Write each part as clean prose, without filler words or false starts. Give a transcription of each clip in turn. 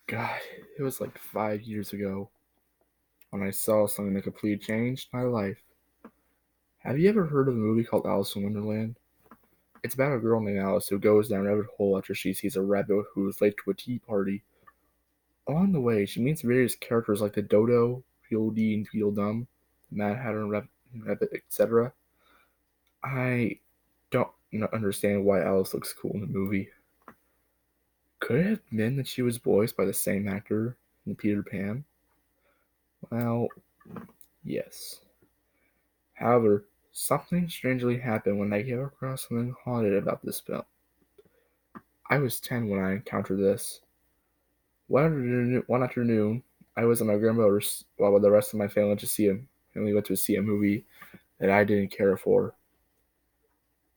God, it was like 5 years ago when I saw something that completely changed my life. Have you ever heard of a movie called Alice in Wonderland? It's about a girl named Alice who goes down a rabbit hole after she sees a rabbit who is late to a tea party. Along the way, she meets various characters like the Dodo, Tweedledee, and Tweedledum, the Mad Hatter and Rabbit, etc. I don't understand why Alice looks cool in the movie. Could it have been that she was voiced by the same actor in Peter Pan? Well, yes. However, something strangely happened when I came across something haunted about this film. I was 10 when I encountered this. One afternoon, I was at my grandmother's while the rest of my family went to see a movie that I didn't care for.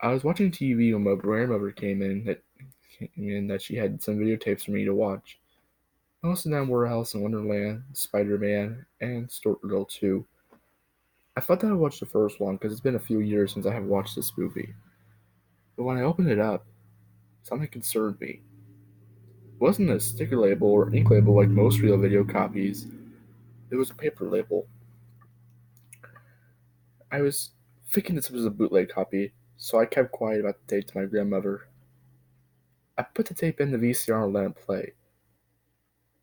I was watching TV when my grandmother came in that she had some videotapes for me to watch. Most of them were Alice in Wonderland, Spider-Man, and Stork 2. I thought that I watched the first one because it's been a few years since I have watched this movie. But when I opened it up, something concerned me. It wasn't a sticker label or ink label like most real video copies. It was a paper label. I was thinking this was a bootleg copy, so I kept quiet about the tape to my grandmother. I put the tape in the VCR and let it play.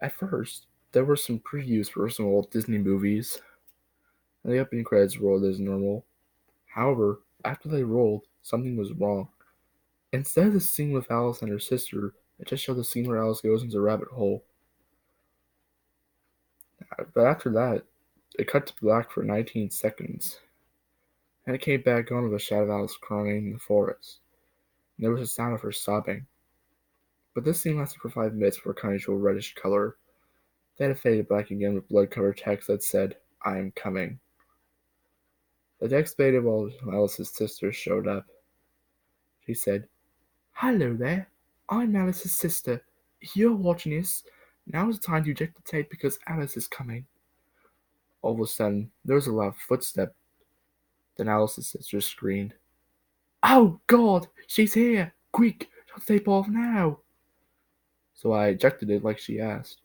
At first, there were some previews for some old Disney movies, and the opening credits rolled as normal. However, after they rolled, something was wrong. Instead of the scene with Alice and her sister, it just showed the scene where Alice goes into a rabbit hole. But after that, it cut to black for 19 seconds, and it came back on with a shot of Alice crying in the forest. And there was a sound of her sobbing. But this scene lasted for 5 minutes before coming to a reddish color. Then it faded black again with blood-covered text that said, "I am coming." The text faded while Alice's sister showed up. She said, "Hello there. I'm Alice's sister. If you're watching this, now is the time to eject the tape because Alice is coming." All of a sudden, there was a loud footstep. Then Alice's sister screamed, "Oh, God! She's here! Quick! Shut the tape off now!" So I ejected it like she asked.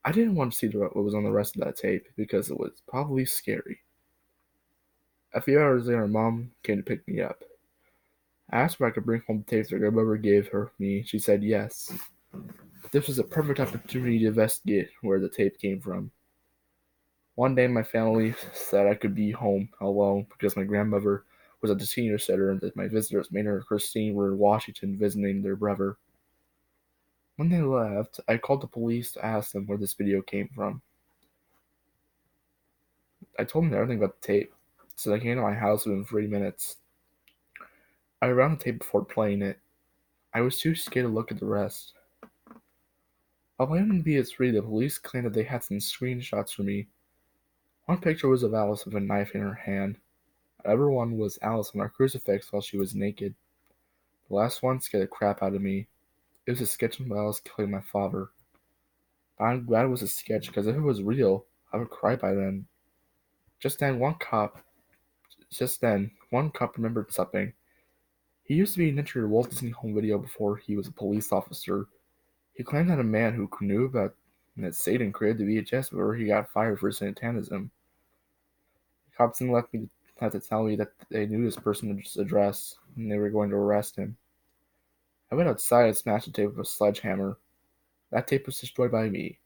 I didn't want to see what was on the rest of that tape because it was probably scary. A few hours later, Mom came to pick me up. I asked her if I could bring home the tapes her grandmother gave me. She said yes. This was a perfect opportunity to investigate where the tape came from. One day, my family said I could be home alone because my grandmother was at the senior center and that my visitors, Maynard and Christine, were in Washington visiting their brother. When they left, I called the police to ask them where this video came from. I told them everything about the tape, so they came to my house within 3 minutes. I ran the tape before playing it. I was too scared to look at the rest. While claiming to be its read, the police claimed that they had some screenshots for me. One picture was of Alice with a knife in her hand. Another one was Alice on a crucifix while she was naked. The last one scared the crap out of me. It was a sketch of Alice killing my father. But I'm glad it was a sketch because if it was real, I would cry by then. Just then, one cop remembered something. He used to be an intern at Walt Disney Home Video before he was a police officer. He claimed that a man who knew about that Satan created the VHS before he got fired for satanism. The cops then had to tell me that they knew this person's address and they were going to arrest him. I went outside and smashed the tape with a sledgehammer. That tape was destroyed by me.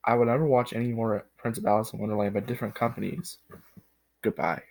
I would never watch any more prints of Alice in Wonderland by different companies. Goodbye.